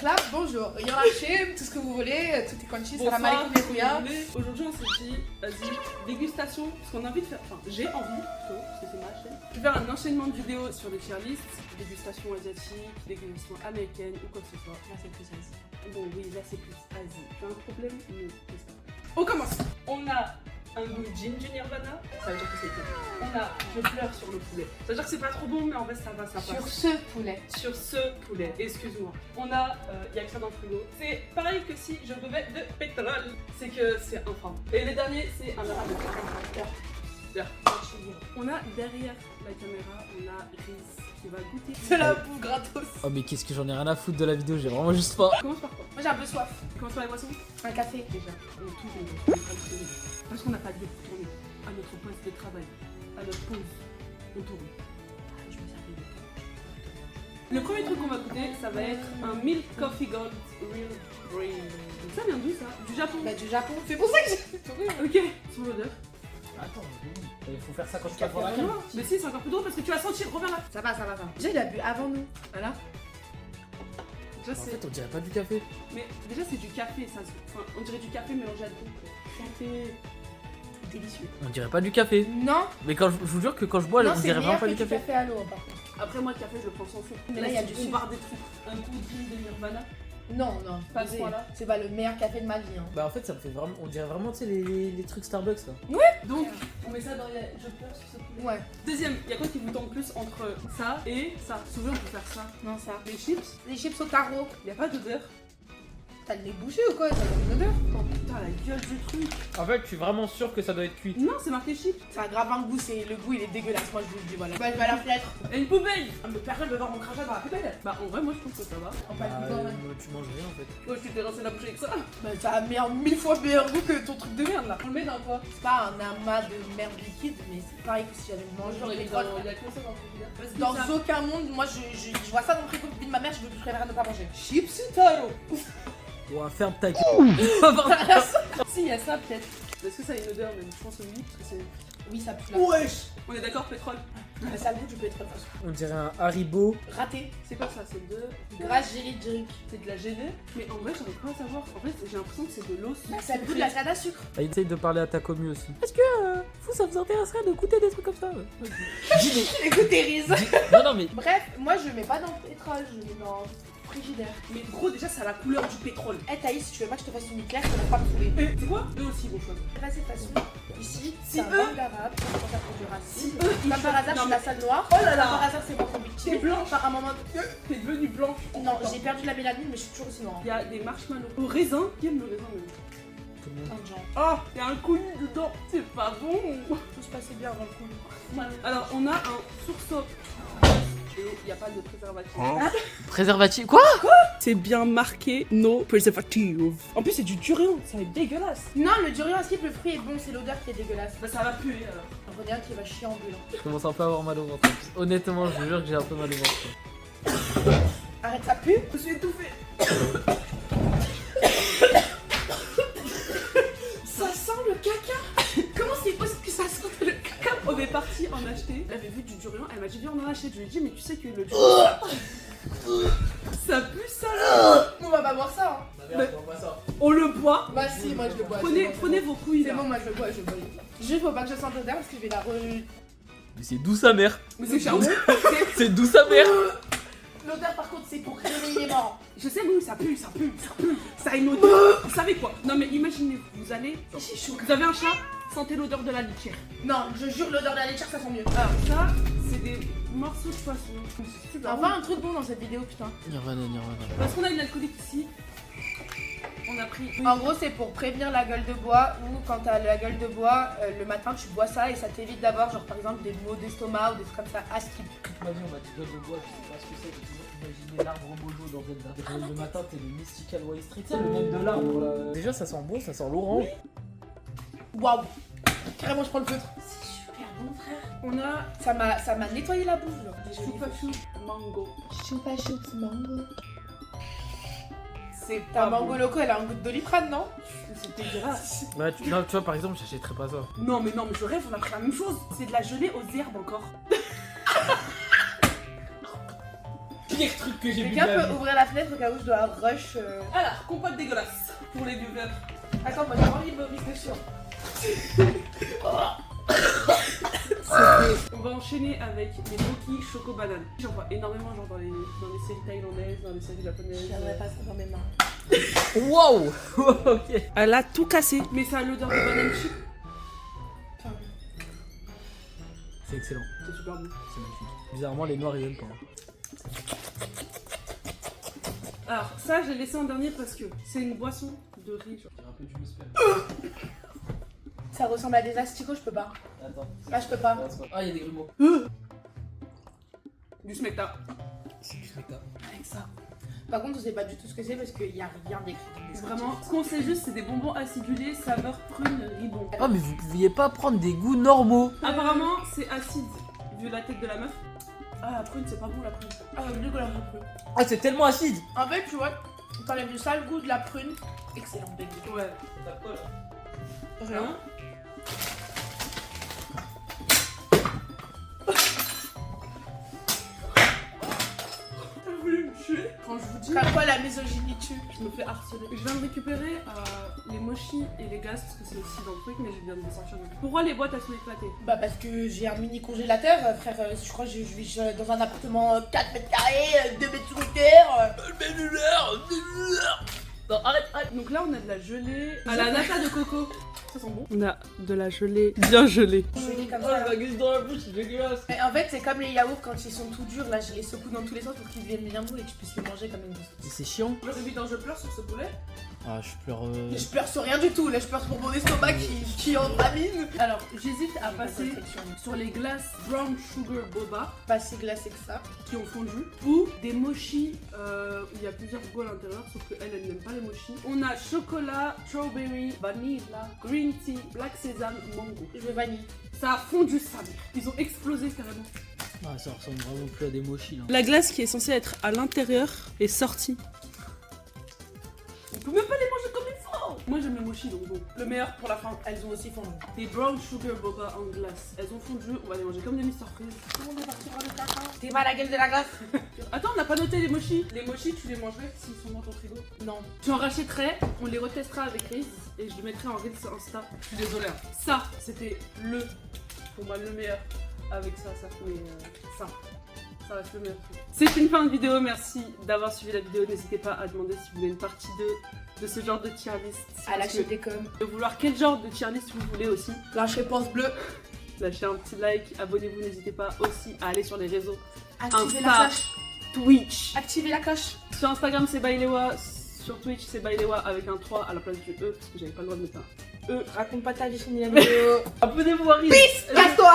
clap, bonjour. Yorachim, tout ce que vous voulez, tout est crunchy, salam alaikum, yakuya. Aujourd'hui, on s'est dit, vas-y, dégustation, parce qu'on a envie de faire, enfin, j'ai envie plutôt, parce que c'est ma chaîne. Je vais faire un enchaînement de vidéos sur les tier lists, dégustation asiatique, dégustation américaine ou quoi que ce soit. Là, c'est plus Asie. Bon, oui, là, c'est plus Asie. Tu as un problème? Non, c'est ça. On commence. On a un goût ginger nirvana, ça veut dire que c'est bon. On a je pleure sur le poulet. Ça veut dire que c'est pas trop bon, mais en vrai ça va, ça passe. Sur ce poulet. Sur ce poulet, excuse-moi. On a, y a que ça dans le frigo. C'est pareil que si je buvais de pétrole. C'est que c'est infâme. Et le dernier, c'est un arabe. On a derrière la caméra, on a Riz qui va goûter. C'est la bouffe gratos. Oh mais qu'est-ce que j'en ai rien à foutre de la vidéo, j'ai vraiment juste faim. Commence par quoi? Moi j'ai un peu soif. Commence par la boisson. Un café. Déjà, on touche parce qu'on n'a pas de lieu pour tourner. À notre poste de travail, à notre pause, on tourne. Ah, je me servais de. Le premier truc qu'on va goûter, ça va être un Milk Coffee Gold Real Breed. Ça vient d'où ça? Du Japon. Bah du Japon. C'est pour ça que j'ai. Ok, sur l'odeur. Attends, il faut faire ça quand tu Café la vraiment. Mais si, c'est encore plus drôle parce que tu vas sentir. Reviens là. Ça va. Déjà il a bu avant nous. Voilà. Déjà, En fait, on dirait pas du café. Mais déjà, c'est du café. Ça... Enfin, on dirait du café mélangé à tout. Santé. Délicieux. On dirait pas du café. Non. Mais quand je vous jure que quand je bois, Non, on c'est dirait vraiment meilleur pas que du du café. café à l'eau par contre. Après, moi, le café, je le prends sans sucre. Mais là, il y a du on sucre. barre des trucs. Un coup de Nirvana. Non. Pas à ce point-là. C'est pas le meilleur café de ma vie. Hein. Bah en fait ça me fait vraiment, on dirait vraiment tu sais les trucs Starbucks là. Donc, on met ça dans les. Je pleure sur ce poulet. Ouais. Deuxième, il y a quoi qui vous tente plus entre ça et ça? Souvent, on peut faire ça. Non ça. Les chips, Les chips au taro. il n'y a pas d'odeur. T'as le nez bouché ou quoi? Ça donne une odeur. Oh putain, la gueule du truc. En fait je suis vraiment sûr que ça doit être cuit. Non, c'est marqué chips. Ça a grave un goût, le goût il est dégueulasse, moi je vous le dis, voilà. Bah je vais à la fenêtre. Et une poubelle. Ah, mais personne veut voir mon crachat dans la poubelle. Bah, en vrai, moi, je trouve que ça va. On va le goûter en même. Tu manges rien en fait. Moi, je t'ai rincé la bouche avec ça. Bah ça a mille fois meilleur goût que ton truc de merde là. On le met dans quoi? C'est pas un amas de merde liquide, mais c'est pareil que si j'avais mangé Genre, du il y pétrole. a que ça dans le frigidaire. Dans aucun monde, moi je vois ça dans le frigo de ma mère, je préfère ne pas manger. Chips taro. Ouais, ferme ta gueule. Si, il y a ça peut-être. Est-ce que ça a une odeur même? Je pense que oui, parce que c'est. Oui, ça pue là. Wesh! On est d'accord, pétrole. Mais ça a le goût du pétrole. On dirait un Haribo. Raté. C'est quoi ça? C'est de. Grâce Jerry drink. C'est de la gelée. Mais en vrai, j'arrive pas à savoir. En fait, j'ai l'impression que c'est de l'eau. Bah, ça a le goût de la canne à sucre. Bah, essaye de parler à ta commu aussi. Est-ce que vous ça vous intéresserait de goûter des trucs comme ça? Dis Écoutez, Riz. Non mais Bref, moi je mets pas dans le pétrole, je mets dans le frigidaire. Mais gros, déjà, ça a la couleur du pétrole. Eh Thaïs, si tu veux pas que je te fasse une éclair, ça va pas me saouler. Et c'est quoi? Eux aussi, vont choisir. Là c'est facile. Ici, Si c'est un eux- manque d'arabe, quand ça fait du racisme. eux, ils Comme par hasard, je suis non, la salle noire. Oh là Comme là. par hasard, c'est moi qu'on T'es victime. blanche. Par un moment. T'es devenue blanche. Non, j'ai perdu la mélanine, mais je suis toujours aussi noire. Il y a des marshmallows au raisin. Qui aime le raisin, même? tout le monde. Un genre. Oh, il y a un coulis dedans. C'est pas bon. Tout se passait bien avant le coup. Alors, on a un sursaut. Et il n'y a pas de préservatif. Préservatif quoi? C'est bien marqué no preservative. En plus, c'est du durian, ça va être dégueulasse. Non, le durian à skip, le fruit est bon, c'est l'odeur qui est dégueulasse. Bah, ça va puer alors. Regarde qui va chier en bulle. Je commence un peu à avoir mal au ventre. Honnêtement, je vous jure que j'ai un peu mal au ventre. Arrête, ça pue. Je me suis étouffée. Ça sent le caca. Comment c'est possible que ça sente le caca? On est parti en acheter. Elle avait vu du durian, elle m'a dit viens on en achète. Je lui ai dit mais tu sais que le durian ça pue ça là. On va pas boire ça. Hein. On le boit. Bah si, moi je le bois. Prenez vos couilles C'est là. bon, moi je le bois, je le bois. Juste faut pas que je sente l'odeur parce que je vais la re... Mais c'est d'où sa mère? Mais c'est charbon. C'est d'où sa mère? L'odeur par contre c'est pour réveiller les morts. Je sais oui ça pue. Ça a une odeur. Vous savez quoi? Non mais imaginez, vous allez. Vous avez un chat, sentez l'odeur de la litière. Non, je jure l'odeur de la laitière ça sent mieux. Alors ça, c'est des morceaux de poisson. C'est super Enfin un truc bon dans cette vidéo putain. Nirvana. Parce qu'on a une alcoolique ici. On a pris. En gros c'est pour prévenir la gueule de bois ou quand t'as la gueule de bois, le matin tu bois ça et ça t'évite d'avoir genre par exemple des maux d'estomac ou des trucs comme ça à skip. Toute ma vie on m'a dit gueule de bois, je sais pas ce que c'est, j'ai toujours imaginé l'arbre mojo dans Zelda. Le matin t'es le Mystical Way Street, c'est le même de l'arbre là. Déjà ça sent bon, ça sent l'orange. Waouh. Carrément je prends le feutre. C'est super bon frère. On a Ça m'a nettoyé la bouche genre. Choupa chou mango. Choupa choups mango. C'est Ta pas mango bon. loco elle a un goût de doliprane non? C'est dégueulasse. Bah non, tu vois par exemple j'achèterais pas ça. Non mais je rêve, on a pris la même chose. C'est de la gelée aux herbes encore. pire truc que j'ai vu de Quelqu'un ma peut vie. ouvrir la fenêtre au cas où je dois rush. Alors, compote dégueulasse pour les viewers. Attends, moi j'ai envie de vomir dessus. On va enchaîner avec les moki choco banane. J'en vois énormément genre dans les séries thaïlandaises, dans les séries japonaises. J'aimerais pas ça dans mes mains. Waouh. Ok. Elle a tout cassé, mais ça a l'odeur de banane chip. C'est excellent. C'est super bon. C'est magnifique. Bizarrement, les noirs ils aiment pas. Alors ça j'ai laissé en dernier parce que c'est une boisson de riz. Genre. Un peu du muspel. Ça ressemble à des asticots, je peux pas. Attends. Là, je peux pas. Ah, il y a des grumeaux. Du smecta. C'est du smecta. Avec ça. Par contre, on sait pas du tout ce que c'est parce qu'il y a rien d'écrit. Vraiment, ce qu'on sait juste c'est des bonbons acidulés saveur prune ribon. Oh, mais vous pouviez pas prendre des goûts normaux. Apparemment c'est acide vu la tête de la meuf. Ah la prune c'est pas bon la prune. Ah, dégueulasse un peu. Ah, c'est tellement acide. En fait, tu vois, t'enlèves le sale goût de la prune. Excellent, baby. Ouais. T'as quoi là? Rien. Elle voulait me tuer. Quand je vous dis, Comme quoi la misogynie tue. je me fais harceler. Je viens de récupérer les mochis et les gaz parce que c'est aussi dans le truc, mais je viens de les sortir de. Pourquoi les boîtes elles sont éclatées? Bah parce que j'ai un mini congélateur, frère, je crois que je vis dans un appartement 4 mètres carrés, 2 mètres sous terre. Non, arrête, arrête. Donc là on a de la gelée à la nata de coco. Ça sent bon. On a de la gelée bien gelée. Gelée comme Oh, ça. je la glisse dans la bouche, c'est dégueulasse. Mais en fait, c'est comme les yaourts quand ils sont tout durs, là je les secoue dans tous les sens pour qu'ils deviennent bien doux et que je puisse les manger comme une grosse. C'est chiant. Moi évidemment je pleure sur ce boulet. Ah, je pleure. Mais je pleure sur rien du tout, là je pleure pour mon estomac qui en famine. Alors j'hésite à passer sur les glaces brown sugar boba Pas si glacé que ça. qui ont fondu ou des mochis où il y a plusieurs goûts à l'intérieur sauf que elle n'aime pas les mochis. On a chocolat, strawberry, vanilla, green tea, black sésame, mango. Je veux vanille. Ça a fondu ça. Ils ont explosé carrément. Ah, ça ressemble vraiment plus à des mochis là. La glace qui est censée être à l'intérieur est sortie. On peut même pas les manger comme il faut. Moi j'aime les mochis donc bon. Le meilleur pour la fin. Elles ont aussi fondu. Des brown sugar boba en glace. Elles ont fondu, on va les manger comme des Mister Freeze. On est parti voir le caca. T'es mal à la gueule de la glace? Attends, on n'a pas noté les mochis. Les mochis, tu les mangerais s'ils sont dans ton frigo? Non. Tu en rachèterais, on les retestera avec Riz et je les mettrai en Reels sur Insta. Je suis désolée. Hein. Ça, c'était pour moi, le meilleur. Avec ça, mais ça reste le meilleur. C'est une fin de vidéo, merci d'avoir suivi la vidéo. N'hésitez pas à demander si vous voulez une partie 2 de ce genre de tier list. À lâcher des coms. De vouloir quel genre de tier list vous voulez aussi. Lâchez pouce bleu. Lâchez un petit like, abonnez-vous, n'hésitez pas aussi à aller sur les réseaux. Activez Insta. la cloche. Twitch. Activez la cloche. Sur Instagram c'est Bailewa, sur Twitch c'est Bailewa avec un 3 à la place du E parce que j'avais pas le droit de mettre un E. Raconte pas ta vie, finis la vidéo. Abonnez-vous à Riz. Peace. Casse-toi.